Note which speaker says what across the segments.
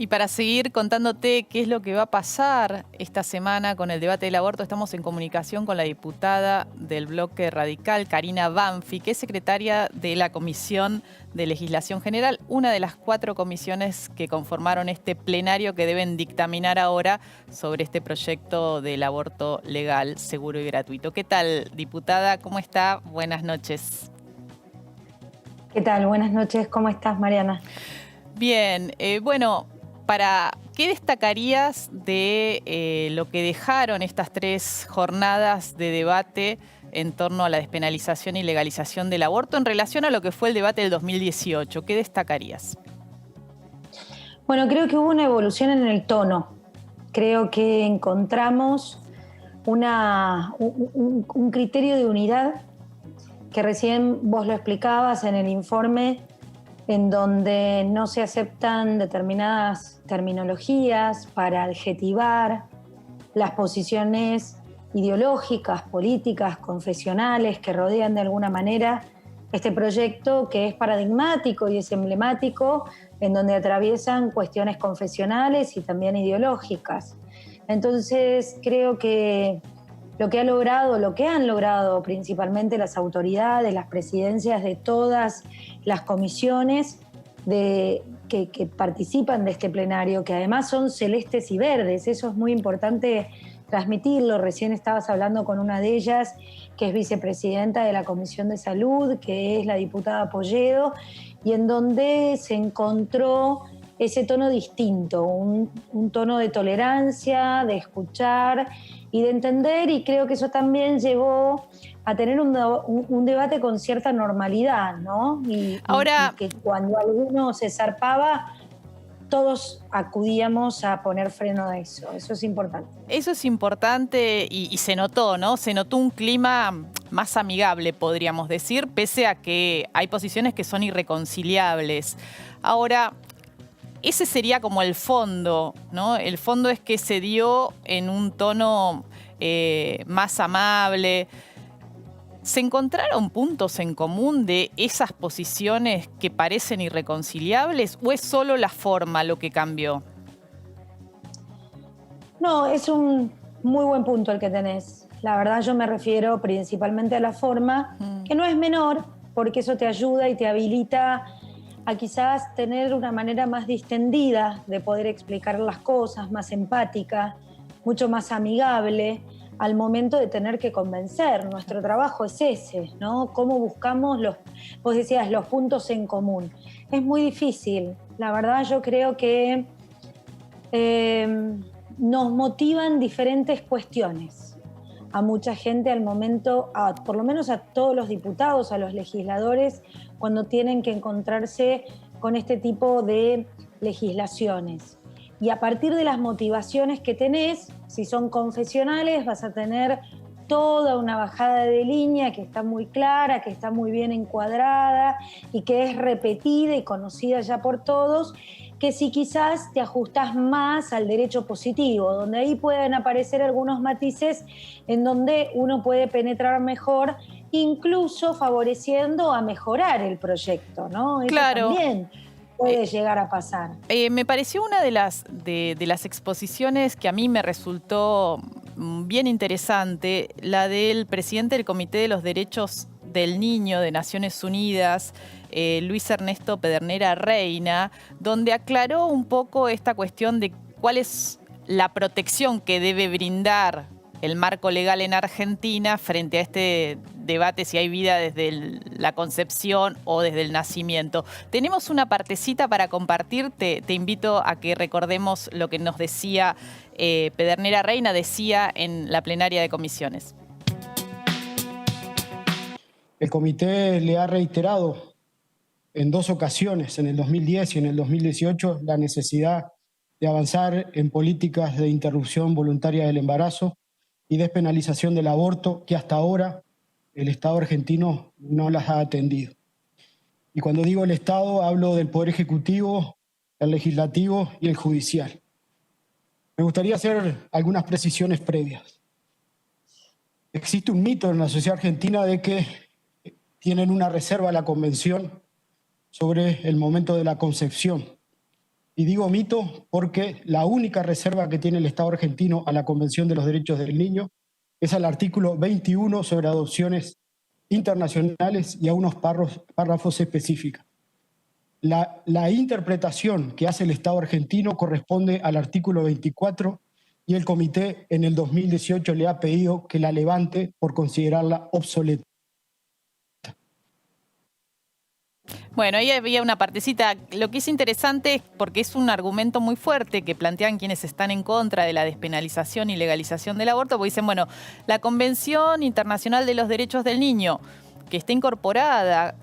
Speaker 1: Y para seguir contándote qué es lo que va a pasar esta semana con el debate del aborto, estamos en comunicación con la diputada del Bloque Radical, Karina Banfi, que es secretaria de la Comisión de Legislación General, una de las 4 comisiones que conformaron este plenario que deben dictaminar ahora sobre este proyecto del aborto legal, seguro y gratuito. ¿Qué tal, diputada? ¿Cómo está? Buenas noches.
Speaker 2: ¿Qué tal? Buenas noches. ¿Cómo estás, Mariana?
Speaker 1: Bien, ¿qué destacarías de lo que dejaron estas 3 jornadas de debate en torno a la despenalización y legalización del aborto en relación a lo que fue el debate del 2018? ¿Qué destacarías?
Speaker 2: Bueno, creo que hubo una evolución en el tono. Creo que encontramos un criterio de unidad que recién vos lo explicabas en el informe, en donde no se aceptan determinadas terminologías para adjetivar las posiciones ideológicas, políticas, confesionales que rodean de alguna manera este proyecto, que es paradigmático y es emblemático, en donde atraviesan cuestiones confesionales y también ideológicas. Entonces creo que lo que han logrado principalmente las autoridades, las presidencias de todas las comisiones que participan de este plenario, que además son celestes y verdes, eso es muy importante transmitirlo. Recién estabas hablando con una de ellas, que es vicepresidenta de la Comisión de Salud, que es la diputada Polledo, y en donde se encontró ese tono distinto, un tono de tolerancia, de escuchar y de entender, y creo que eso también llevó a tener un debate con cierta normalidad, ¿no? Y que cuando alguno se zarpaba, todos acudíamos a poner freno a eso. Eso es importante.
Speaker 1: Eso es importante y se notó, ¿no? Se notó un clima más amigable, podríamos decir, pese a que hay posiciones que son irreconciliables. Ahora, ese sería como el fondo, ¿no? El fondo es que se dio en un tono más amable. ¿Se encontraron puntos en común de esas posiciones que parecen irreconciliables o es solo la forma lo que cambió?
Speaker 2: No, es un muy buen punto el que tenés. La verdad, yo me refiero principalmente a la forma, que no es menor, porque eso te ayuda y te habilita a quizás tener una manera más distendida de poder explicar las cosas, más empática, mucho más amigable al momento de tener que convencer. Nuestro trabajo es ese, ¿no? Cómo buscamos vos decías, los puntos en común. Es muy difícil. La verdad, yo creo que nos motivan diferentes cuestiones a mucha gente al momento, por lo menos a todos los diputados, a los legisladores, cuando tienen que encontrarse con este tipo de legislaciones. Y a partir de las motivaciones que tenés, si son confesionales, vas a tener toda una bajada de línea que está muy clara, que está muy bien encuadrada y que es repetida y conocida ya por todos, que si quizás te ajustás más al derecho positivo, donde ahí pueden aparecer algunos matices en donde uno puede penetrar mejor, incluso favoreciendo a mejorar el proyecto, ¿no? Eso
Speaker 1: Claro.
Speaker 2: también puede llegar a pasar.
Speaker 1: Me pareció una de las exposiciones que a mí me resultó bien interesante, la del presidente del Comité de los Derechos del Niño de Naciones Unidas, Luis Ernesto Pedernera Reina, donde aclaró un poco esta cuestión de cuál es la protección que debe brindar el marco legal en Argentina frente a este debate si hay vida desde la concepción o desde el nacimiento. Tenemos una partecita para compartir, te invito a que recordemos lo que nos decía Pedernera Reina, decía en la plenaria de comisiones.
Speaker 3: El comité le ha reiterado en 2 ocasiones, en el 2010 y en el 2018, la necesidad de avanzar en políticas de interrupción voluntaria del embarazo y despenalización del aborto, que hasta ahora el Estado argentino no las ha atendido. Y cuando digo el Estado, hablo del Poder Ejecutivo, el Legislativo y el Judicial. Me gustaría hacer algunas precisiones previas. Existe un mito en la sociedad argentina de que tienen una reserva a la Convención sobre el momento de la concepción Y digo mito porque la única reserva que tiene el Estado argentino a la Convención de los Derechos del Niño es al artículo 21 sobre adopciones internacionales y a unos párrafos específicos. La interpretación que hace el Estado argentino corresponde al artículo 24 y el comité en el 2018 le ha pedido que la levante por considerarla obsoleta.
Speaker 1: Bueno, ahí había una partecita. Lo que es interesante es porque es un argumento muy fuerte que plantean quienes están en contra de la despenalización y legalización del aborto, porque dicen, bueno, la Convención Internacional de los Derechos del Niño, que está incorporada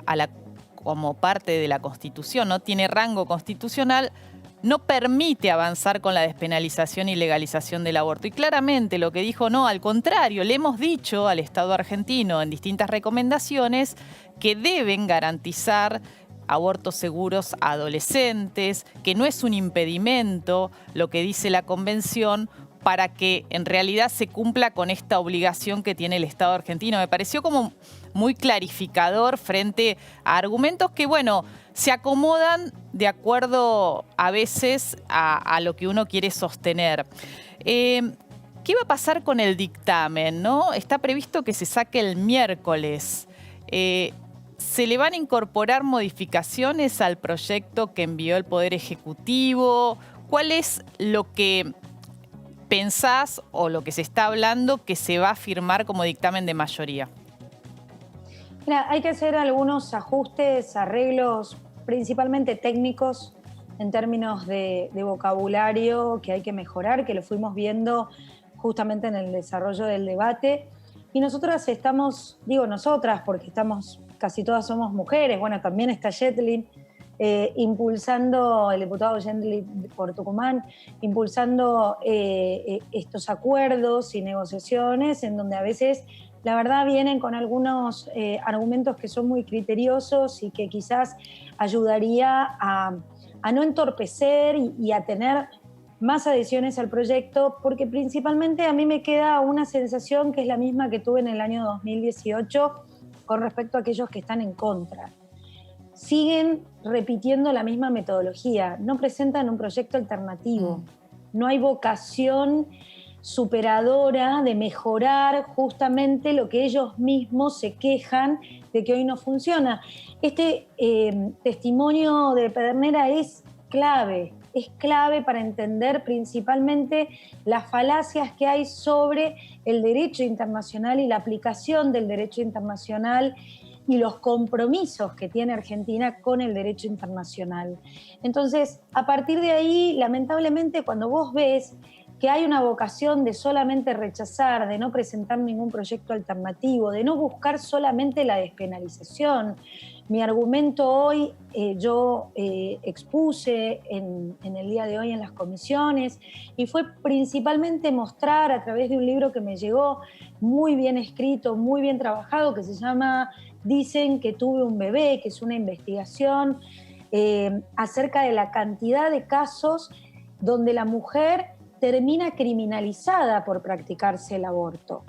Speaker 1: como parte de la Constitución, no tiene rango constitucional, no permite avanzar con la despenalización y legalización del aborto. Y claramente lo que dijo, no, al contrario, le hemos dicho al Estado argentino en distintas recomendaciones que deben garantizar abortos seguros a adolescentes, que no es un impedimento lo que dice la Convención para que en realidad se cumpla con esta obligación que tiene el Estado argentino. Me pareció como muy clarificador frente a argumentos que, bueno, se acomodan de acuerdo a veces a lo que uno quiere sostener. ¿Qué va a pasar con el dictamen, no? Está previsto que se saque el miércoles. ¿Se le van a incorporar modificaciones al proyecto que envió el Poder Ejecutivo? ¿Cuál es lo que pensás o lo que se está hablando que se va a firmar como dictamen de mayoría?
Speaker 2: Mira, hay que hacer algunos ajustes, arreglos, principalmente técnicos, en términos de vocabulario que hay que mejorar, que lo fuimos viendo justamente en el desarrollo del debate. Y nosotras estamos, digo nosotras, porque casi todas somos mujeres, bueno, también está Yetlin, impulsando, el diputado Yetlin por Tucumán, impulsando estos acuerdos y negociaciones en donde a veces la verdad vienen con algunos argumentos que son muy criteriosos y que quizás ayudaría a no entorpecer y a tener más adhesiones al proyecto, porque principalmente a mí me queda una sensación que es la misma que tuve en el año 2018 con respecto a aquellos que están en contra. Siguen repitiendo la misma metodología, no presentan un proyecto alternativo, no hay vocación superadora de mejorar justamente lo que ellos mismos se quejan de que hoy no funciona. Este testimonio de Pedernera es clave para entender principalmente las falacias que hay sobre el derecho internacional y la aplicación del derecho internacional y los compromisos que tiene Argentina con el derecho internacional. Entonces, a partir de ahí, lamentablemente, cuando vos ves que hay una vocación de solamente rechazar, de no presentar ningún proyecto alternativo, de no buscar solamente la despenalización. Mi argumento hoy, yo expuse en el día de hoy en las comisiones, y fue principalmente mostrar a través de un libro que me llegó muy bien escrito, muy bien trabajado, que se llama Dicen que tuve un bebé, que es una investigación acerca de la cantidad de casos donde la mujer termina criminalizada por practicarse el aborto.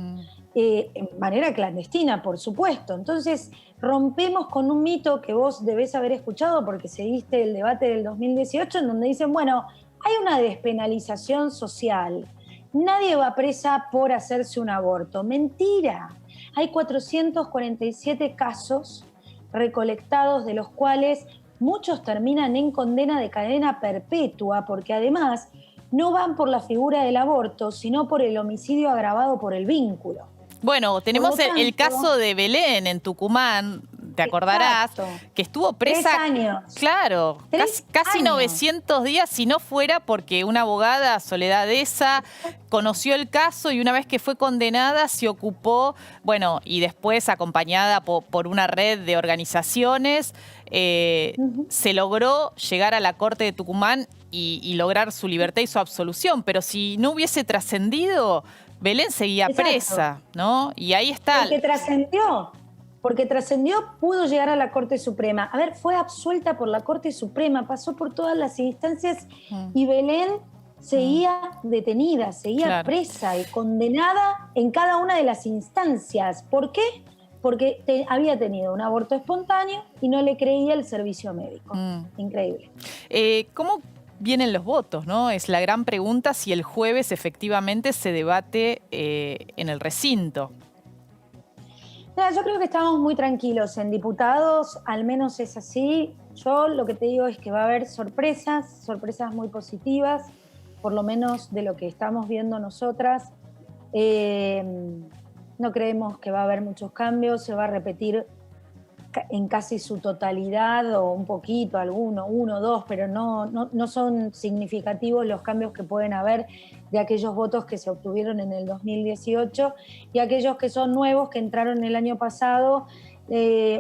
Speaker 2: En manera clandestina, por supuesto. Entonces, rompemos con un mito que vos debés haber escuchado porque seguiste el debate del 2018, en donde dicen, bueno, hay una despenalización social. Nadie va presa por hacerse un aborto. Mentira. Hay 447 casos recolectados, de los cuales muchos terminan en condena de cadena perpetua, porque además no van por la figura del aborto, sino por el homicidio agravado por el vínculo.
Speaker 1: Bueno, tenemos el caso de Belén en Tucumán, te acordarás, que estuvo presa.
Speaker 2: 3 años.
Speaker 1: Claro, casi 900 días, si no fuera porque una abogada, Soledad Esa, conoció el caso y una vez que fue condenada se ocupó, bueno, y después acompañada por una red de organizaciones, se logró llegar a la Corte de Tucumán y lograr su libertad y su absolución. Pero si no hubiese trascendido, Belén seguía presa, ¿no? Y ahí está.
Speaker 2: Porque trascendió, pudo llegar a la Corte Suprema. A ver, fue absuelta por la Corte Suprema, pasó por todas las instancias y Belén seguía detenida, seguía presa y condenada en cada una de las instancias. ¿Por qué? Porque había tenido un aborto espontáneo y no le creía el servicio médico. Increíble.
Speaker 1: vienen los votos, ¿no? Es la gran pregunta si el jueves efectivamente se debate en el recinto.
Speaker 2: Mira, yo creo que estamos muy tranquilos. En diputados, al menos es así. Yo lo que te digo es que va a haber sorpresas muy positivas, por lo menos de lo que estamos viendo nosotras. No creemos que va a haber muchos cambios, se va a repetir en casi su totalidad o un poquito, uno, dos, pero no son significativos los cambios que pueden haber de aquellos votos que se obtuvieron en el 2018 y aquellos que son nuevos, que entraron el año pasado.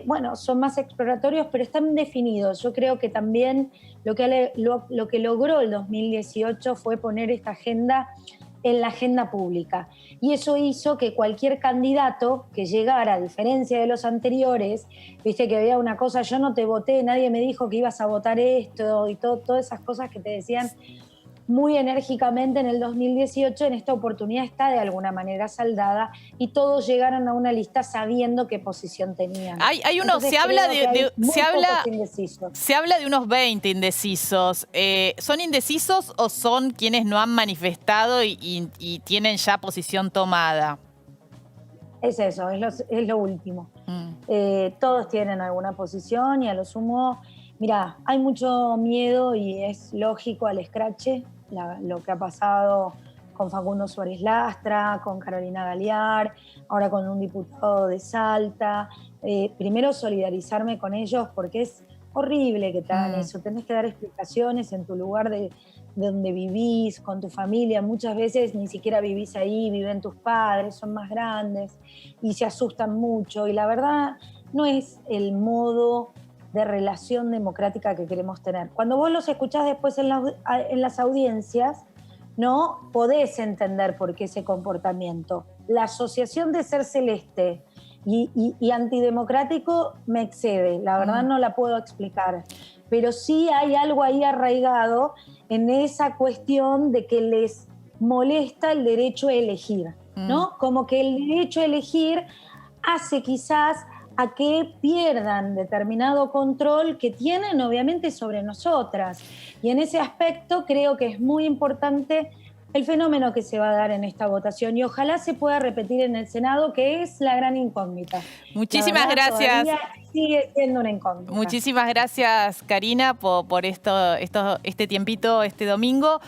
Speaker 2: Bueno, son más exploratorios, pero están definidos. Yo creo que también lo que logró el 2018 fue poner esta agenda en la agenda pública. Y eso hizo que cualquier candidato que llegara, a diferencia de los anteriores, viste que había una cosa, yo no te voté, nadie me dijo que ibas a votar esto, y todas esas cosas que te decían muy enérgicamente en el 2018, en esta oportunidad está de alguna manera saldada y todos llegaron a una lista sabiendo qué posición tenían.
Speaker 1: Hay uno,
Speaker 2: Entonces,
Speaker 1: se habla de unos 20 indecisos. ¿Son indecisos o son quienes no han manifestado y tienen ya posición tomada?
Speaker 2: Es eso, es lo último. Todos tienen alguna posición y a lo sumo, mira, hay mucho miedo y es lógico al escrache, lo que ha pasado con Facundo Suárez Lastra, con Carolina Galear, ahora con un diputado de Salta. Primero solidarizarme con ellos porque es horrible que te hagan eso. Tenés que dar explicaciones en tu lugar de donde vivís, con tu familia. Muchas veces ni siquiera vivís ahí, viven tus padres, son más grandes y se asustan mucho. Y la verdad no es el modo de relación democrática que queremos tener. Cuando vos los escuchás después en las audiencias, ¿no? Podés entender por qué ese comportamiento. La asociación de ser celeste y antidemocrático me excede, la verdad no la puedo explicar, pero sí hay algo ahí arraigado en esa cuestión de que les molesta el derecho a elegir, ¿no? Como que el derecho a elegir hace quizás a que pierdan determinado control que tienen obviamente sobre nosotras. Y en ese aspecto creo que es muy importante el fenómeno que se va a dar en esta votación y ojalá se pueda repetir en el Senado, que es la gran incógnita.
Speaker 1: Muchísimas gracias.
Speaker 2: Sigue siendo una incógnita.
Speaker 1: Muchísimas gracias, Karina, por este tiempito este domingo.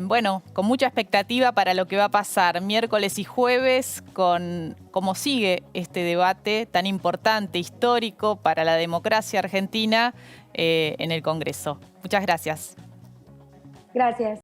Speaker 1: Bueno, con mucha expectativa para lo que va a pasar miércoles y jueves con cómo sigue este debate tan importante, histórico para la democracia argentina en el Congreso. Muchas gracias.
Speaker 2: Gracias.